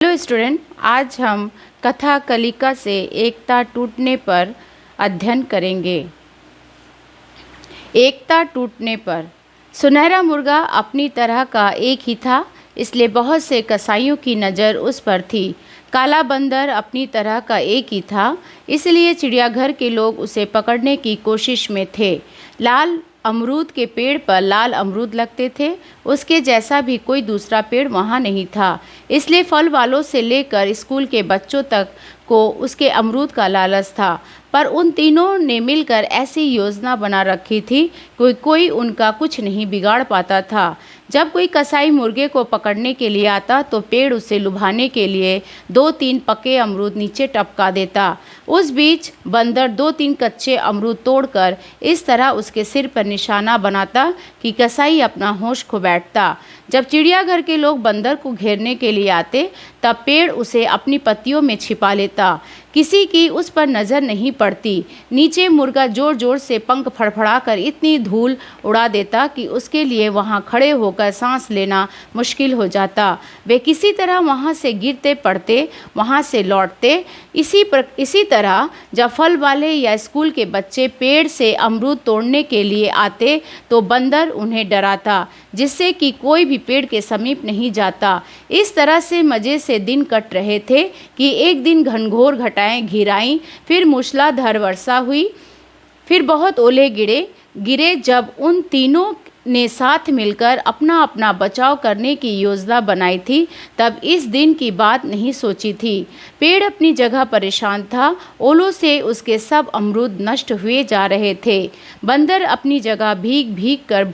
Hello student, आज हम कथा कलिका से एकता टूटने पर अध्ययन करेंगे। एकता टूटने पर। सुनहरा मुर्गा अपनी तरह का एक ही था, इसलिए बहुत से कसाईयों की नज़र उस पर थी। काला बंदर अपनी तरह का एक ही था, इसलिए चिड़ियाघर के लोग उसे पकड़ने की कोशिश में थे। लाल अमरूद के पेड़ पर लाल अमरूद लगते थे, उसके जैसा भी कोई दूसरा पेड़ वहाँ नहीं था, इसलिए फल वालों से लेकर स्कूल के बच्चों तक को उसके अमरूद का लालच था। पर उन तीनों ने मिलकर ऐसी योजना बना रखी थी कि कोई उनका कुछ नहीं बिगाड़ पाता था। जब कोई कसाई मुर्गे को पकड़ने के लिए आता तो पेड़ उसे लुभाने के लिए 2-3 पके अमरूद नीचे टपका देता। उस बीच बंदर 2-3 कच्चे अमरूद तोड़कर इस तरह उसके सिर पर निशाना बनाता कि कसाई अपना होश खो बैठता। जब चिड़ियाघर के लोग बंदर को घेरने के लिए आते तब पेड़ उसे अपनी पत्तियों में छिपा लेता। किसी की उस पर नज़र नहीं पड़ती। नीचे मुर्गा जोर जोर से पंख फड़फड़ाकर इतनी धूल उड़ा देता कि उसके लिए वहाँ खड़े होकर सांस लेना मुश्किल हो जाता। वे किसी तरह वहाँ से गिरते पड़ते, वहाँ से लौटते। इसी तरह जब फल वाले या स्कूल के बच्चे पेड़ से अमरूद तोड़ने के लिए आते तो बंदर उन्हें डराता, जिससे कि कोई भी पेड़ के समीप नहीं जाता। इस तरह से मज़े से दिन कट रहे थे कि एक दिन घनघोर घटाएं घिर आईं, फिर मूसलाधार वर्षा हुई, फिर बहुत ओले गिरे। जब उन तीनों ने साथ मिलकर अपना अपना बचाव करने की योजना बनाई थी तब इस दिन की बात नहीं सोची थी। पेड़ अपनी जगह परेशान था, ओलों से उसके सब अमरूद नष्ट हुए जा रहे थे। बंदर अपनी जगह भीग भीग कर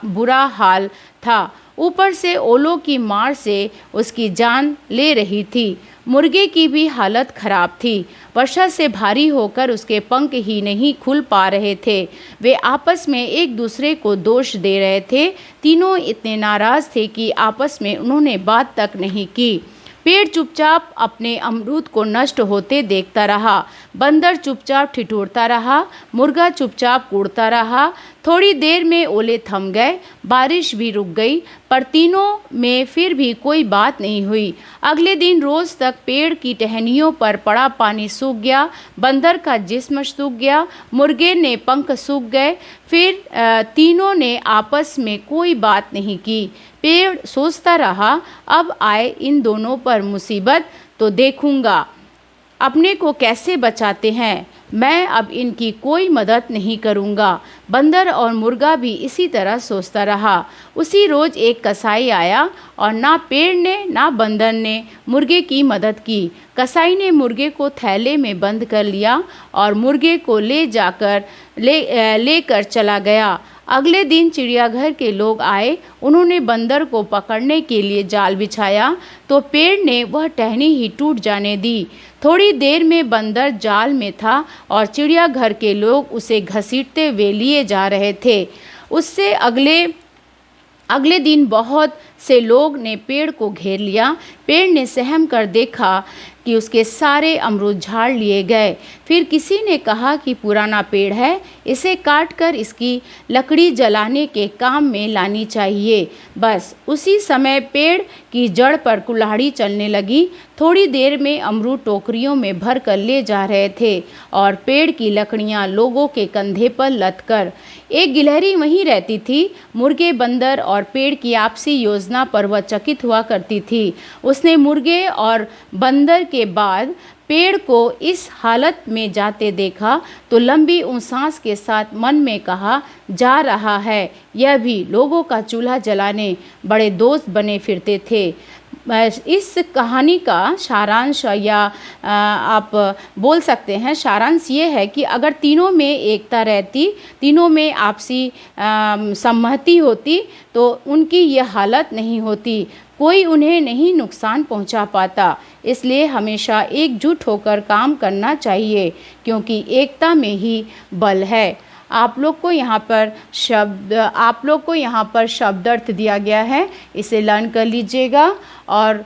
बुरा हाल था, ऊपर से ओलों की मार से उसकी जान ले रही थी। मुर्गे की भी हालत खराब थी, वर्षा से भारी होकर उसके पंख ही नहीं खुल पा रहे थे। वे आपस में एक दूसरे को दोष दे रहे थे। तीनों इतने नाराज थे कि आपस में उन्होंने बात तक नहीं की। पेड़ चुपचाप अपने अमरूद को नष्ट होते देखता रहा, बंदर चुपचाप ठिठुरता रहा, मुर्गा चुपचाप कूदता रहा। थोड़ी देर में ओले थम गए, बारिश भी रुक गई, पर तीनों में फिर भी कोई बात नहीं हुई। अगले दिन रोज तक पेड़ की टहनियों पर पड़ा पानी सूख गया, बंदर का जिस्म सूख गया, मुर्गे ने पंख सूख गए। फिर तीनों ने आपस में कोई बात नहीं की। पेड़ सोचता रहा, अब आए इन दोनों पर मुसीबत तो देखूंगा अपने को कैसे बचाते हैं। मैं अब इनकी कोई मदद नहीं करूंगा। बंदर और मुर्गा भी इसी तरह सोचता रहा। उसी रोज एक कसाई आया और ना पेड़ ने ना बंदर ने मुर्गे की मदद की। कसाई ने मुर्गे को थैले में बंद कर लिया और मुर्गे को लेकर चला गया। अगले दिन चिड़ियाघर के लोग आए, उन्होंने बंदर को पकड़ने के लिए जाल बिछाया तो पेड़ ने वह टहनी ही टूट जाने दी। थोड़ी देर में बंदर जाल में था और चिड़ियाघर के लोग उसे घसीटते हुए लिए जा रहे थे। उससे अगले दिन बहुत से लोग ने पेड़ को घेर लिया। पेड़ ने सहम कर देखा कि उसके सारे अमरूद झाड़ लिए गए। फिर किसी ने कहा कि पुराना पेड़ है, इसे काटकर इसकी लकड़ी जलाने के काम में लानी चाहिए। बस उसी समय पेड़ की जड़ पर कुल्हाड़ी चलने लगी। थोड़ी देर में अमरूद टोकरियों में भर कर ले जा रहे थे और पेड़ की लकड़ियां लोगों के कंधे पर लदकर। एक गिलहरी वहीं रहती थी। मुर्गे, बंदर और पेड़ की आपसी योजना पर वह चकित हुआ करती थी। उसने मुर्गे और बंदर के बाद पेड़ को इस हालत में जाते देखा तो लंबी सांस के साथ मन में कहा, जा रहा है, यह भी लोगों का चूल्हा जलाने बड़े दोस्त बने फिरते थे। इस कहानी का सारांश या आप बोल सकते हैं सारांश ये है कि अगर तीनों में एकता रहती, तीनों में आपसी सहमति होती तो उनकी यह हालत नहीं होती, कोई उन्हें नहीं नुकसान पहुंचा पाता। इसलिए हमेशा एकजुट होकर काम करना चाहिए, क्योंकि एकता में ही बल है। आप लोग को यहाँ पर शब्द अर्थ दिया गया है, इसे लर्न कर लीजिएगा। और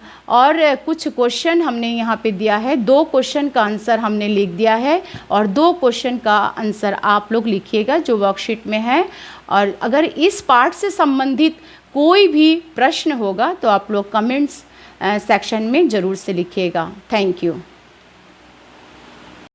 कुछ क्वेश्चन हमने यहाँ पे दिया है। 2 क्वेश्चन का आंसर हमने लिख दिया है और 2 क्वेश्चन का आंसर आप लोग लिखिएगा जो वर्कशीट में है। और अगर इस पार्ट से संबंधित कोई भी प्रश्न होगा तो आप लोग कमेंट्स सेक्शन में ज़रूर से लिखिएगा। Thank you.